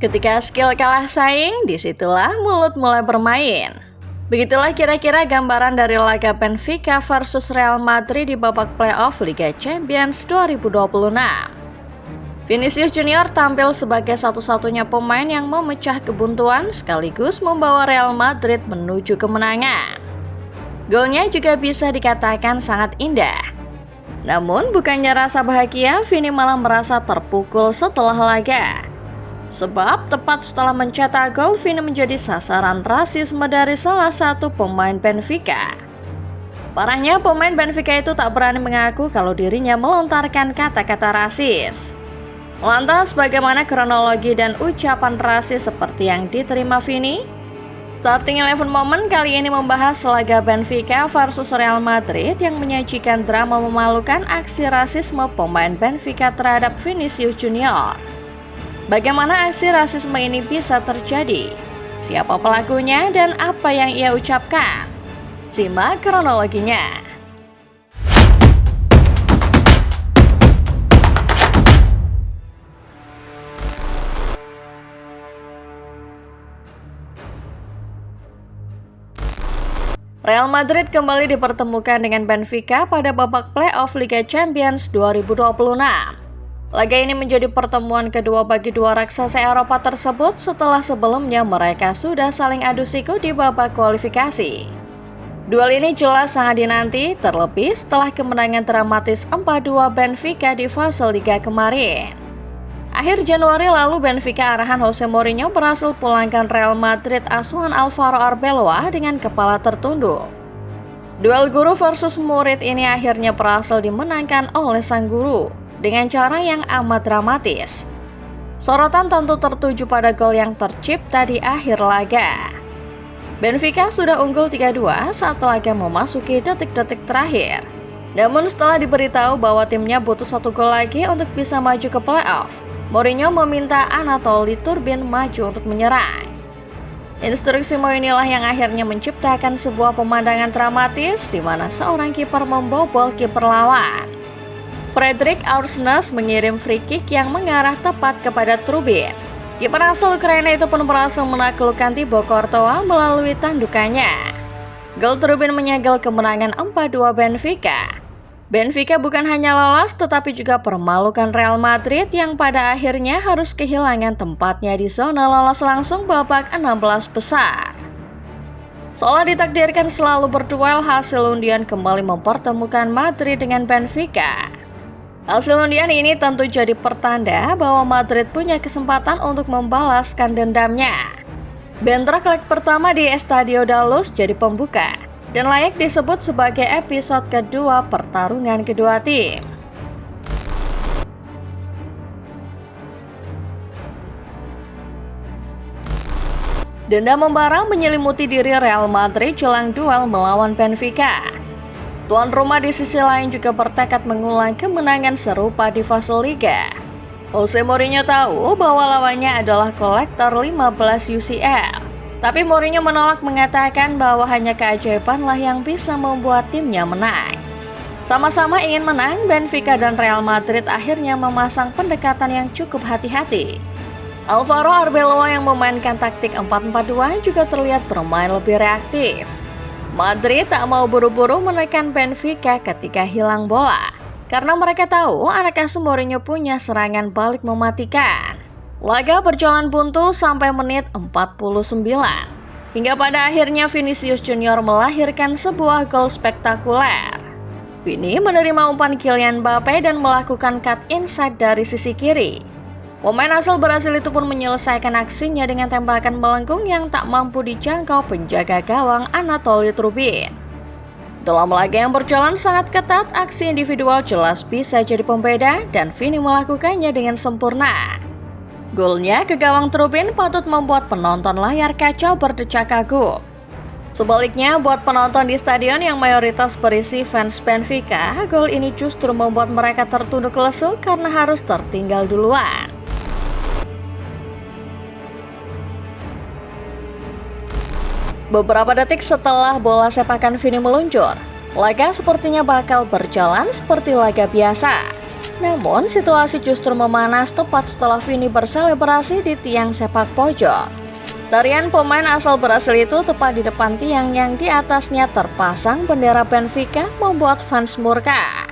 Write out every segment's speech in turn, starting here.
Ketika skill kalah saing, disitulah mulut mulai bermain. Begitulah kira-kira gambaran dari laga Benfica versus Real Madrid di babak playoff Liga Champions 2026. Vinicius Junior tampil sebagai satu-satunya pemain yang memecah kebuntuan sekaligus membawa Real Madrid menuju kemenangan. Golnya juga bisa dikatakan sangat indah. Namun bukannya rasa bahagia, Vini malah merasa terpukul setelah laga. Sebab tepat setelah mencetak gol, Vini menjadi sasaran rasisme dari salah satu pemain Benfica. Parahnya, pemain Benfica itu tak berani mengaku kalau dirinya melontarkan kata-kata rasis. Lantas, bagaimana kronologi dan ucapan rasis seperti yang diterima Vini? Starting 11 Moment kali ini membahas laga Benfica versus Real Madrid yang menyajikan drama memalukan aksi rasisme pemain Benfica terhadap Vinicius Junior. Bagaimana aksi rasisme ini bisa terjadi? Siapa pelakunya dan apa yang ia ucapkan? Simak kronologinya. Real Madrid kembali dipertemukan dengan Benfica pada babak playoff Liga Champions 2026. Laga ini menjadi pertemuan kedua bagi dua raksasa Eropa tersebut setelah sebelumnya mereka sudah saling adu siku di babak kualifikasi. Duel ini jelas sangat dinanti, terlebih setelah kemenangan dramatis 4-2 Benfica di fase Liga kemarin. Akhir Januari lalu Benfica arahan Jose Mourinho berhasil pulangkan Real Madrid asuhan Alvaro Arbeloa dengan kepala tertunduk. Duel guru versus murid ini akhirnya berhasil dimenangkan oleh sang guru dengan cara yang amat dramatis. Sorotan tentu tertuju pada gol yang tercipta di akhir laga. Benfica sudah unggul 3-2 saat laga memasuki detik-detik terakhir. Namun setelah diberitahu bahwa timnya butuh 1 gol lagi untuk bisa maju ke playoff, Mourinho meminta Anatoli Turbin maju untuk menyerang. Instruksi Mo inilah yang akhirnya menciptakan sebuah pemandangan dramatis di mana seorang kiper membobol kiper lawan. Fredrik Aursnes mengirim free kick yang mengarah tepat kepada Trubin. Kiper asal Ukraina itu pun berhasil menaklukkan Thibaut Courtois melalui tandukannya. Gol Trubin menyegel kemenangan 4-2 Benfica. Benfica bukan hanya lolos tetapi juga permalukan Real Madrid yang pada akhirnya harus kehilangan tempatnya di zona lolos langsung babak 16 besar. Seolah ditakdirkan selalu berduel, hasil undian kembali mempertemukan Madrid dengan Benfica. Hasil undian ini tentu jadi pertanda bahwa Madrid punya kesempatan untuk membalaskan dendamnya. Bentrok leg pertama di Estadio da Luz jadi pembuka dan layak disebut sebagai episode kedua pertarungan kedua tim. Dendam membara menyelimuti diri Real Madrid jelang duel melawan Benfica. Tuan rumah di sisi lain juga bertekad mengulang kemenangan serupa di fase Liga. Jose Mourinho tahu bahwa lawannya adalah kolektor 15 UCL. Tapi Mourinho menolak, mengatakan bahwa hanya keajaibanlah yang bisa membuat timnya menang. Sama-sama ingin menang, Benfica dan Real Madrid akhirnya memasang pendekatan yang cukup hati-hati. Alvaro Arbeloa yang memainkan taktik 4-4-2 juga terlihat bermain lebih reaktif. Madrid tak mau buru-buru menekan Benfica ketika hilang bola, karena mereka tahu anak asuh Mourinho punya serangan balik mematikan. Laga berjalan buntu sampai menit 49, hingga pada akhirnya Vinicius Junior melahirkan sebuah gol spektakuler. Vini menerima umpan Kylian Mbappe dan melakukan cut inside dari sisi kiri. Pemain asal Brasil itu pun menyelesaikan aksinya dengan tembakan melengkung yang tak mampu dijangkau penjaga gawang Anatoli Trubin. Dalam laga yang berjalan sangat ketat, aksi individual jelas bisa jadi pembeda dan Vini melakukannya dengan sempurna. Golnya ke gawang Trubin patut membuat penonton layar kaca berdecak kagum. Sebaliknya, buat penonton di stadion yang mayoritas berisi fans Benfica, gol ini justru membuat mereka tertunduk lesu karena harus tertinggal duluan. Beberapa detik setelah bola sepakan Vini meluncur, laga sepertinya bakal berjalan seperti laga biasa. Namun, situasi justru memanas tepat setelah Vini berselebrasi di tiang sepak pojok. Tarian pemain asal Brasil itu tepat di depan tiang yang di atasnya terpasang bendera Benfica membuat fans murka.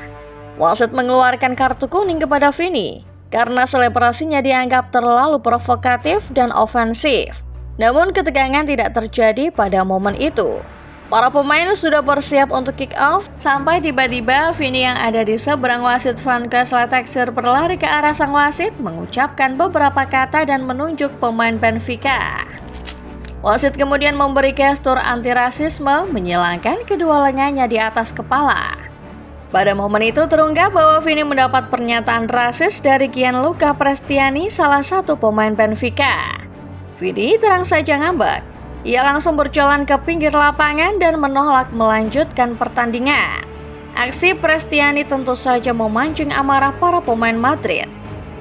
Wasit mengeluarkan kartu kuning kepada Vini karena selebrasinya dianggap terlalu provokatif dan ofensif. Namun ketegangan tidak terjadi pada momen itu. Para pemain sudah bersiap untuk kick off sampai tiba-tiba Vini yang ada di seberang wasit Franka Slatexer berlari ke arah sang wasit mengucapkan beberapa kata dan menunjuk pemain Benfica. Wasit kemudian memberi gestur anti-rasisme menyilangkan kedua lengannya di atas kepala. Pada momen itu terungkap bahwa Vini mendapat pernyataan rasis dari Gianluca Prestiani, salah satu pemain Benfica. Vini terang saja ngambek. Ia langsung berjalan ke pinggir lapangan dan menolak melanjutkan pertandingan. Aksi Prestiani tentu saja memancing amarah para pemain Madrid.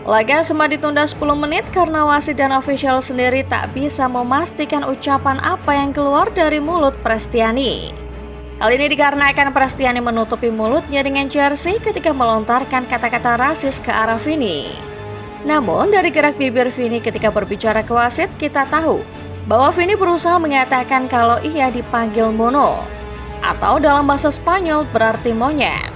Laga sempat ditunda 10 menit karena wasit dan ofisial sendiri tak bisa memastikan ucapan apa yang keluar dari mulut Prestiani. Hal ini dikarenakan Prestiani menutupi mulutnya dengan jersey ketika melontarkan kata-kata rasis ke arah Vini. Namun dari gerak bibir Vini ketika berbicara ke wasit, kita tahu bahwa Vini berusaha mengatakan kalau ia dipanggil mono, atau dalam bahasa Spanyol berarti monyet.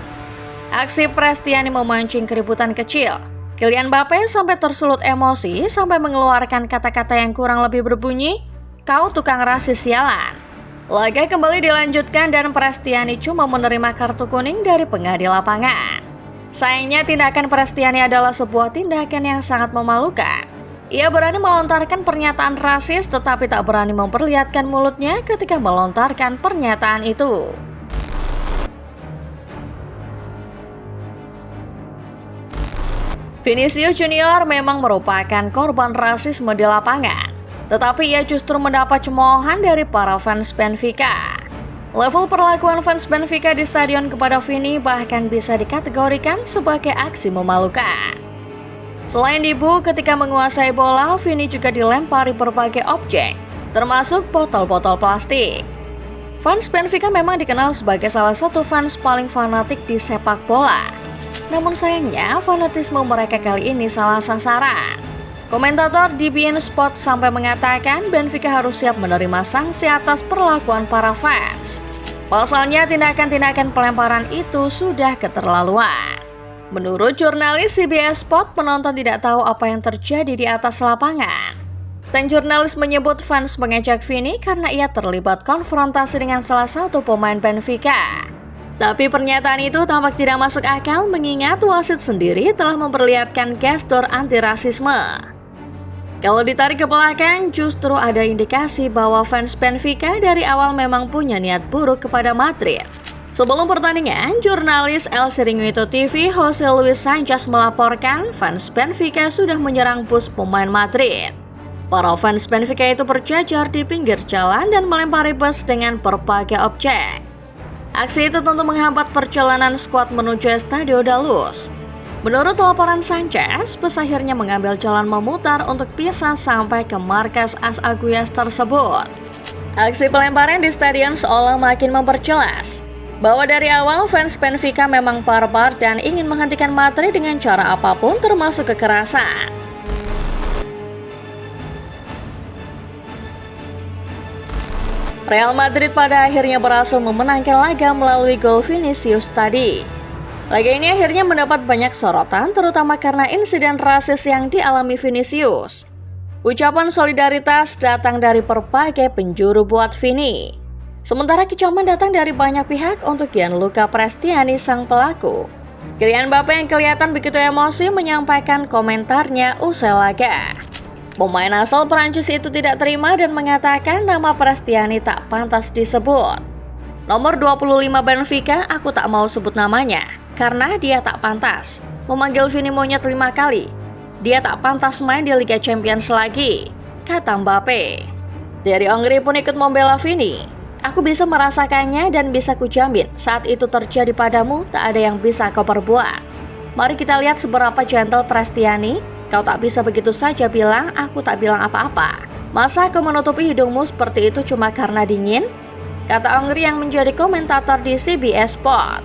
Aksi Prestiani memancing keributan kecil. Kylian Mbappe sampai tersulut emosi sampai mengeluarkan kata-kata yang kurang lebih berbunyi, "Kau tukang rasis sialan." Laga kembali dilanjutkan dan Prestiani cuma menerima kartu kuning dari pengadil lapangan. Sayangnya tindakan Prestiani adalah sebuah tindakan yang sangat memalukan. Ia berani melontarkan pernyataan rasis tetapi tak berani memperlihatkan mulutnya ketika melontarkan pernyataan itu. Vinicius Junior memang merupakan korban rasisme di lapangan, tetapi ia justru mendapat cemoohan dari para fans Benfica. Level perlakuan fans Benfica di stadion kepada Vini bahkan bisa dikategorikan sebagai aksi memalukan. Selain dibu ketika menguasai bola, Vini juga dilempari berbagai objek, termasuk botol-botol plastik. Fans Benfica memang dikenal sebagai salah satu fans paling fanatik di sepak bola. Namun sayangnya, fanatisme mereka kali ini salah sasaran. Komentator di beIN Sport sampai mengatakan Benfica harus siap menerima sanksi atas perlakuan para fans. Pasalnya, tindakan-tindakan pelemparan itu sudah keterlaluan. Menurut jurnalis CBS Sport, penonton tidak tahu apa yang terjadi di atas lapangan. Sang jurnalis menyebut fans mengejek Vini karena ia terlibat konfrontasi dengan salah satu pemain Benfica. Tapi pernyataan itu tampak tidak masuk akal mengingat wasit sendiri telah memperlihatkan gestur anti-rasisme. Kalau ditarik ke belakang, justru ada indikasi bahwa fans Benfica dari awal memang punya niat buruk kepada Madrid. Sebelum pertandingan, jurnalis El Chiringuito TV Jose Luis Sanchez melaporkan fans Benfica sudah menyerang bus pemain Madrid. Para fans Benfica itu berjajar di pinggir jalan dan melempari bus dengan berbagai objek. Aksi itu tentu menghambat perjalanan skuad menuju Estadio da Luz. Menurut laporan Sanchez, bus akhirnya mengambil jalan memutar untuk bisa sampai ke markas AS Aguias tersebut. Aksi pelemparan di stadion seolah makin memperjelas bahwa dari awal fans Benfica memang barbar dan ingin menghentikan Madrid dengan cara apapun termasuk kekerasan. Real Madrid pada akhirnya berhasil memenangkan laga melalui gol Vinicius tadi. Laga ini akhirnya mendapat banyak sorotan terutama karena insiden rasis yang dialami Vinicius. Ucapan solidaritas datang dari berbagai penjuru buat Vini. Sementara kecaman datang dari banyak pihak untuk Gianluca Prestiani sang pelaku. Kylian Mbappe yang kelihatan begitu emosi menyampaikan komentarnya usai laga. Pemain asal Prancis itu tidak terima dan mengatakan nama Prestiani tak pantas disebut. Nomor 25 Benfica, aku tak mau sebut namanya, karena dia tak pantas. Memanggil Vini monyet 5 kali. Dia tak pantas main di Liga Champions lagi, kata Mbappe. Thierry Henry pun ikut membela Vini. Aku bisa merasakannya dan bisa kujamin saat itu terjadi padamu tak ada yang bisa kau perbuat. Mari kita lihat seberapa gentle Prestiani. Kau tak bisa begitu saja bilang, aku tak bilang apa-apa. Masa kau menutupi hidungmu seperti itu cuma karena dingin? Kata Henry yang menjadi komentator di CBS Sport.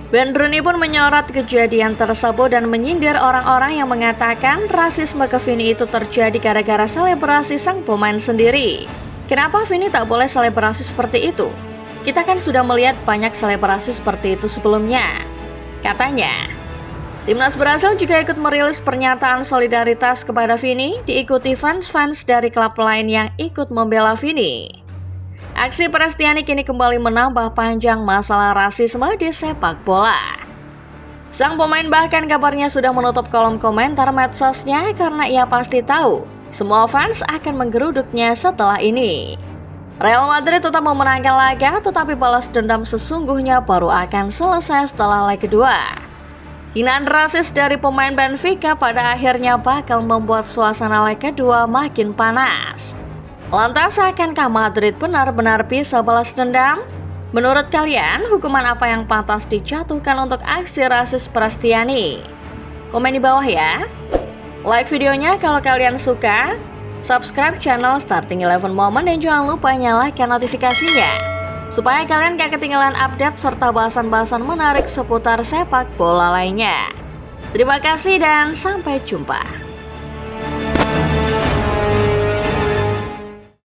Wayne Rooney pun menyorot kejadian tersebut dan menyindir orang-orang yang mengatakan rasisme ke Vini itu terjadi gara-gara selebrasi sang pemain sendiri. Kenapa Vini tak boleh selebrasi seperti itu? Kita kan sudah melihat banyak selebrasi seperti itu sebelumnya, katanya. Timnas Brasil juga ikut merilis pernyataan solidaritas kepada Vini, diikuti fans-fans dari klub lain yang ikut membela Vini. Aksi Prastiani kini kembali menambah panjang masalah rasisme di sepak bola. Sang pemain bahkan kabarnya sudah menutup kolom komentar medsosnya karena ia pasti tahu semua fans akan menggeruduknya setelah ini. Real Madrid tetap memenangkan laga, tetapi balas dendam sesungguhnya baru akan selesai setelah leg kedua. Hinaan rasis dari pemain Benfica pada akhirnya bakal membuat suasana leg kedua makin panas. Lantas, akankah Madrid benar-benar bisa balas dendam? Menurut kalian, hukuman apa yang pantas dijatuhkan untuk aksi rasis Prastiani? Komen di bawah ya. Like videonya kalau kalian suka, subscribe channel Starting 11 Moment dan jangan lupa nyalakan notifikasinya, supaya kalian gak ketinggalan update serta bahasan-bahasan menarik seputar sepak bola lainnya. Terima kasih dan sampai jumpa.